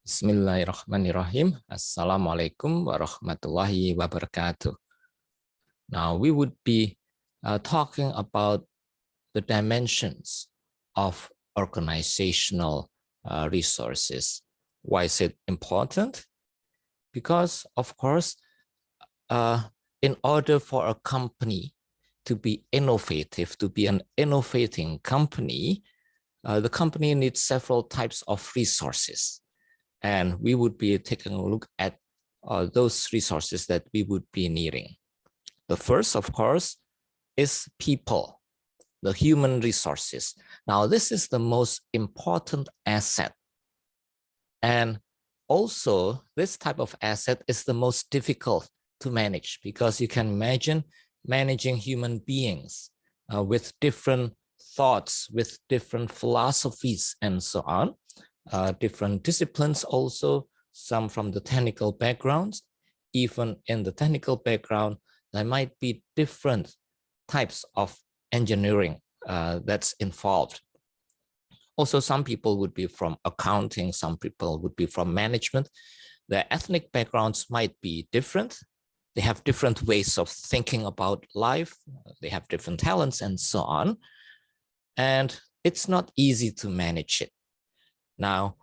Bismillahirrahmanirrahim. Assalamualaikum warahmatullahi wabarakatuh. Now we would be talking about the dimensions of organizational resources. Why is it important? Because, of course, in order for a company to be innovative, to be an innovating company, the company needs several types of resources. And we would be taking a look at those resources that we would be needing. The first, of course, is people, the human resources. Now, this is the most important asset. And also, this type of asset is the most difficult to manage, because you can imagine managing human beings with different thoughts, with different philosophies, and so on. Different disciplines also, some from the technical backgrounds. Even in the technical background, there might be different types of engineering that's involved. Also, some people would be from accounting, some people would be from management. Their ethnic backgrounds might be different. They have different ways of thinking about life. They have different talents and so on. And it's not easy to manage it. Now,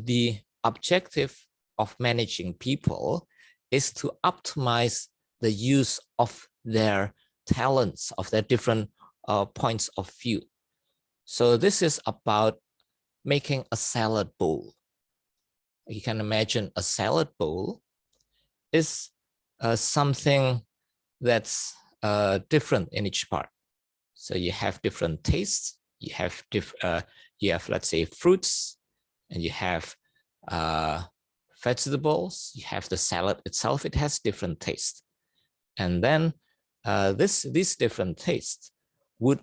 the objective of managing people is to optimize the use of their talents, of their different points of view. So this is about making a salad bowl. You can imagine a salad bowl is something that's different in each part. So you have different tastes. You have let's say fruits, and you have vegetables. You have the salad itself. It has different taste, and then these different tastes would,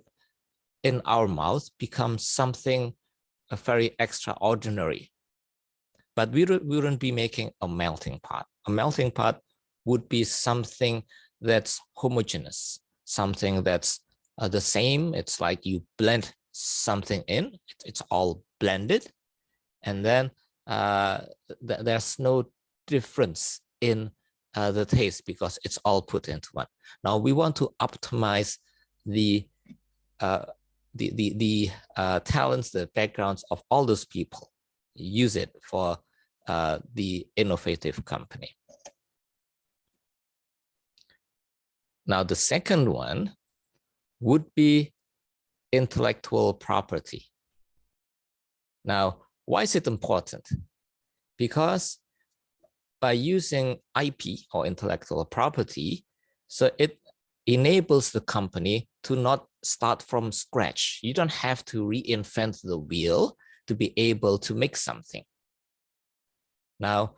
in our mouth, become something very extraordinary. But we wouldn't be making a melting pot. A melting pot would be something that's homogeneous, something that's the same. It's like you blend something in, it's all blended, and then there's no difference in the taste because it's all put into one. Now we want to optimize the talents, the backgrounds of all those people, use it for the innovative company. Now the second one would be intellectual property. Now, why is it important? Because by using IP, or intellectual property, so it enables the company to not start from scratch. You don't have to reinvent the wheel to be able to make something. Now,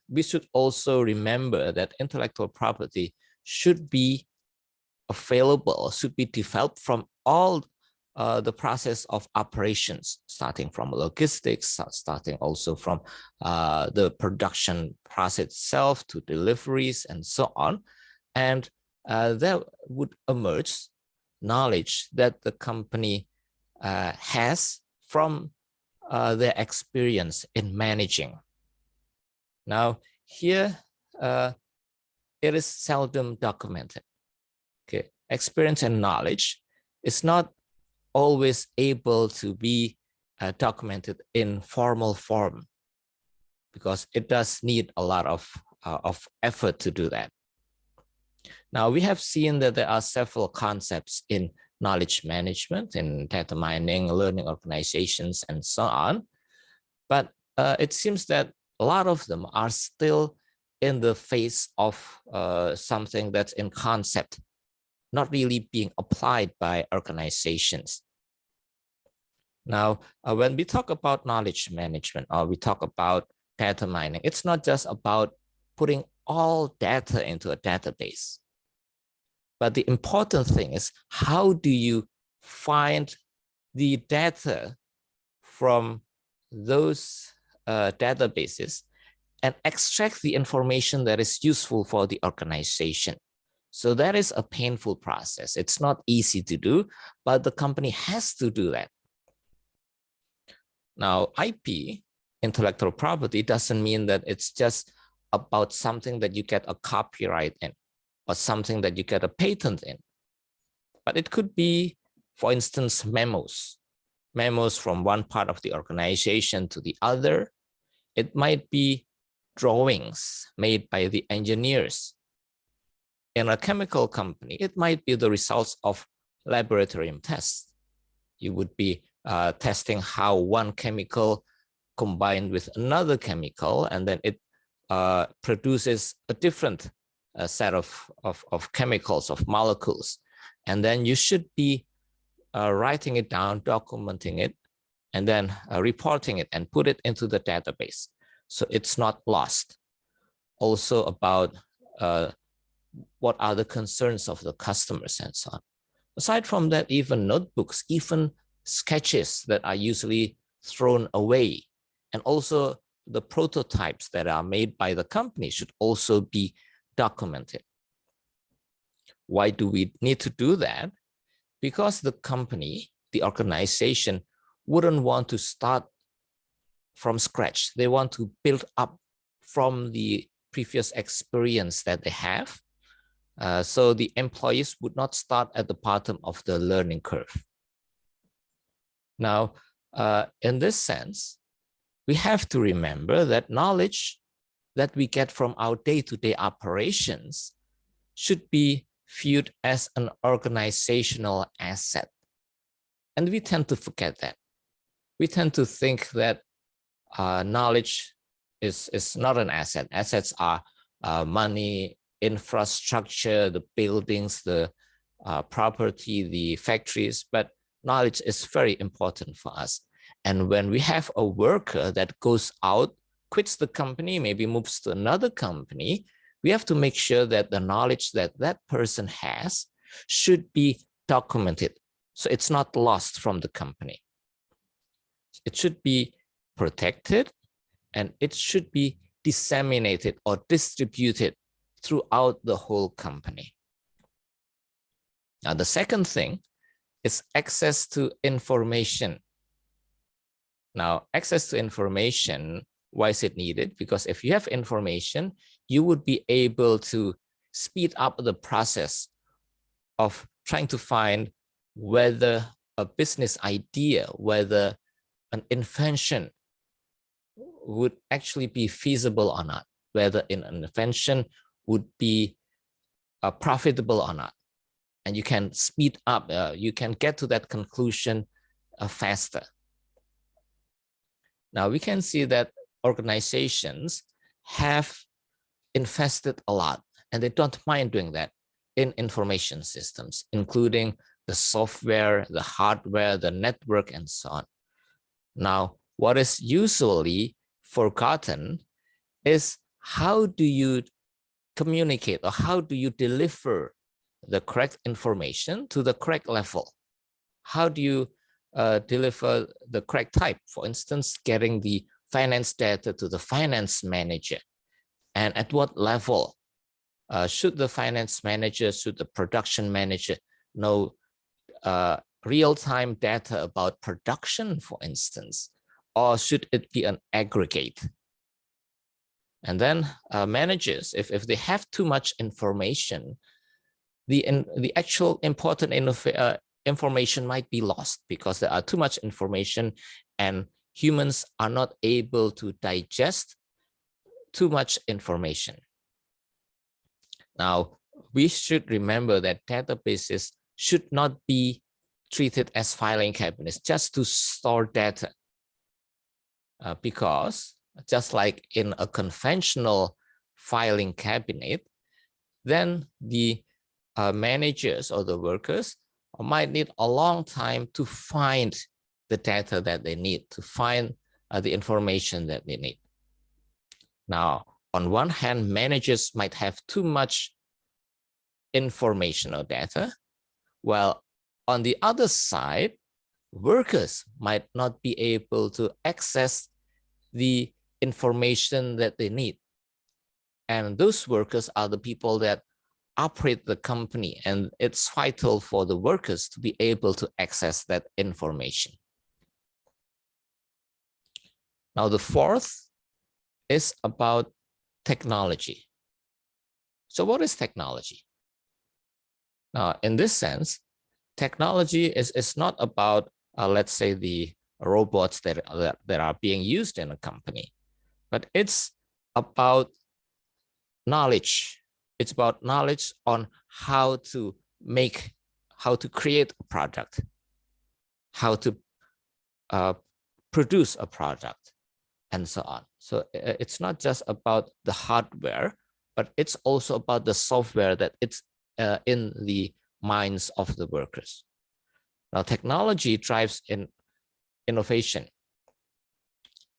we should also remember that intellectual property should be available, should be developed from all the process of operations, starting from logistics, starting also from the production process itself to deliveries and so on. And there would emerge knowledge that the company has from their experience in managing. Now, here, it is seldom documented. Okay, experience and knowledge is not always able to be documented in formal form, because it does need a lot of effort to do that. Now, we have seen that there are several concepts in knowledge management, in data mining, learning organizations, and so on. But it seems that a lot of them are still in the phase of something that's in concept, not really being applied by organizations. Now, when we talk about knowledge management, or we talk about data mining, it's not just about putting all data into a database. But the important thing is, how do you find the data from those databases and extract the information that is useful for the organization? So that is a painful process. It's not easy to do, but the company has to do that. Now, IP intellectual property doesn't mean that it's just about something that you get a copyright in or something that you get a patent in. But it could be, for instance, memos from one part of the organization to the other. It might be drawings made by the engineers. In a chemical company, it might be the results of laboratory tests. You would be testing how one chemical combined with another chemical, and then it produces a different set of chemicals, of molecules. And then you should be writing it down, documenting it, and then reporting it and put it into the database, so it's not lost. Also about what are the concerns of the customers and so on. Aside from that, even notebooks, even sketches that are usually thrown away, and also the prototypes that are made by the company should also be documented. Why do we need to do that? Because the company, the organization, wouldn't want to start from scratch. They want to build up from the previous experience that they have. So the employees would not start at the bottom of the learning curve. Now, in this sense, we have to remember that knowledge that we get from our day-to-day operations should be viewed as an organizational asset. And we tend to forget that. We tend to think that knowledge is not an asset. Assets are money, infrastructure, the buildings, the property, the factories, but knowledge is very important for us. And when we have a worker that goes out, quits the company, maybe moves to another company, we have to make sure that the knowledge that that person has should be documented, so it's not lost from the company. It should be protected, and it should be disseminated or distributed throughout the whole company. Now, the second thing is access to information. Now, access to information, why is it needed? Because if you have information, you would be able to speed up the process of trying to find whether a business idea, whether an invention would actually be feasible or not, whether an invention would be profitable or not. And you can speed up, you can get to that conclusion faster. Now we can see that organizations have invested a lot, and they don't mind doing that in information systems, including the software, the hardware, the network, and so on. Now, what is usually forgotten is how do you communicate, or how do you deliver the correct information to the correct level? How do you deliver the correct type? For instance, getting the finance data to the finance manager. And at what level should the finance manager, should the production manager know real-time data about production, for instance, or should it be an aggregate? And then managers, if they have too much information, the actual important information might be lost because there are too much information and humans are not able to digest too much information. Now, we should remember that databases should not be treated as filing cabinets just to store data, because just like in a conventional filing cabinet, then the managers or the workers might need a long time to find the data that they need, to find the information that they need. Now, on one hand, managers might have too much information or data, while on the other side, workers might not be able to access the information that they need. And those workers are the people that operate the company, and it's vital for the workers to be able to access that information. Now, the fourth is about technology. So what is technology? Now, in this sense, technology is not about, let's say, the robots that are being used in a company, but it's about knowledge. It's about knowledge on how to create a product, how to produce a product, and so on. So it's not just about the hardware, but it's also about the software that it's in the minds of the workers. Now, technology drives innovation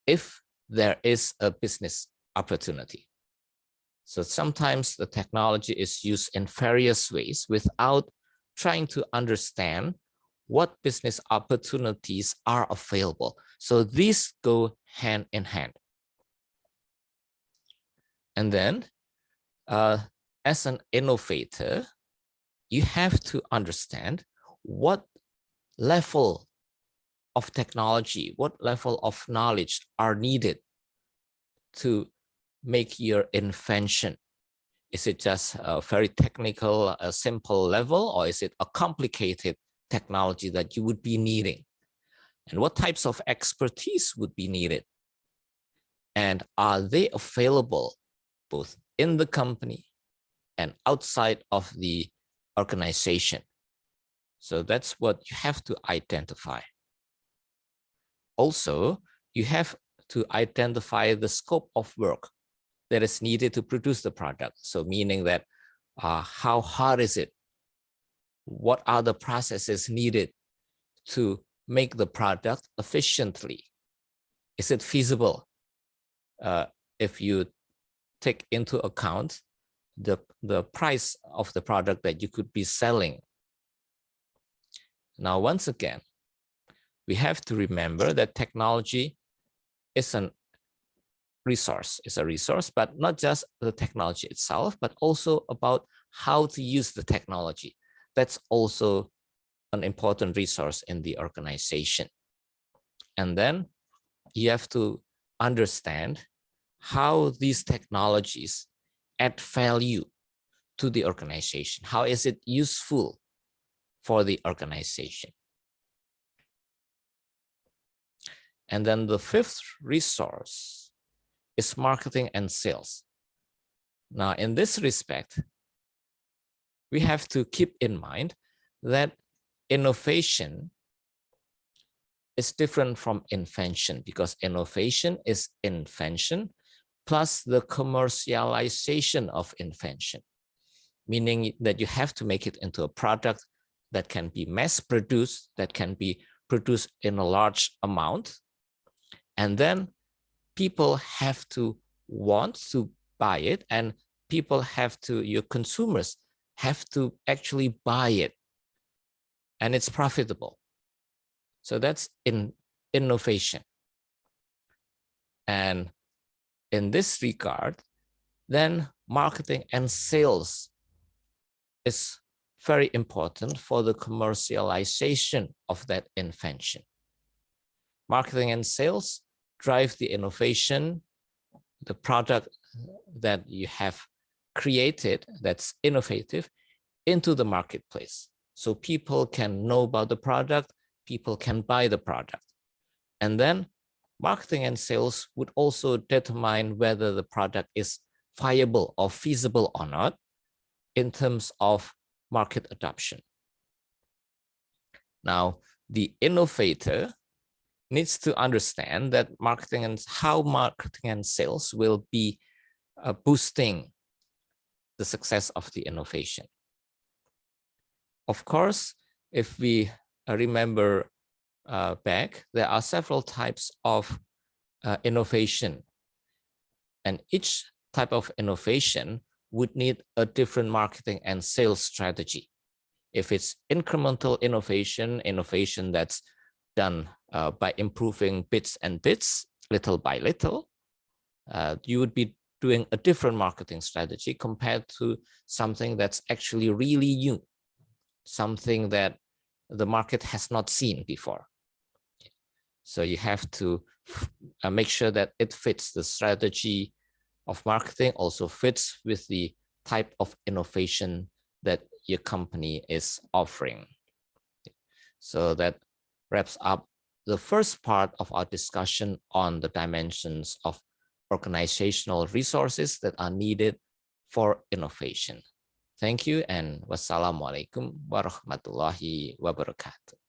if there is a business opportunity. So sometimes the technology is used in various ways without trying to understand what business opportunities are available. So these go hand in hand. And then as an innovator, you have to understand what level of technology, what level of knowledge are needed to make your invention. Is it just a very technical, a simple level, or is it a complicated technology that you would be needing? And what types of expertise would be needed? And are they available both in the company and outside of the organization? So that's what you have to identify. Also, you have to identify the scope of work that is needed to produce the product. So meaning that how hard is it? What are the processes needed to make the product efficiently? Is it feasible? If you take into account the price of the product that you could be selling. Now, once again, we have to remember that technology is a resource, but not just the technology itself, but also about how to use the technology. That's also an important resource in the organization. And then you have to understand how these technologies add value to the organization. How is it useful for the organization? And then the fifth resource is marketing and sales. Now, in this respect, we have to keep in mind that innovation is different from invention, because innovation is invention plus the commercialization of invention, meaning that you have to make it into a product that can be mass produced, that can be produced in a large amount. And then people have to want to buy it, and people have to, your consumers have to actually buy it, and it's profitable. So that's innovation. And in this regard, then marketing and sales is very important for the commercialization of that invention. Marketing and sales drive the innovation, the product that you have created that's innovative, into the marketplace. So people can know about the product, people can buy the product. And then marketing and sales would also determine whether the product is viable or feasible or not in terms of market adoption. Now, the innovator needs to understand that how marketing and sales will be boosting the success of the innovation. Of course, if we remember back, there are several types of innovation, and each type of innovation would need a different marketing and sales strategy. If it's incremental innovation, innovation that's done by improving bits and bits, little by little, you would be doing a different marketing strategy compared to something that's actually really new, something that the market has not seen before. So you have to make sure that it fits the strategy of marketing, also fits with the type of innovation that your company is offering. So that wraps up the first part of our discussion on the dimensions of organizational resources that are needed for innovation. Thank you, and wassalamualaikum warahmatullahi wabarakatuh.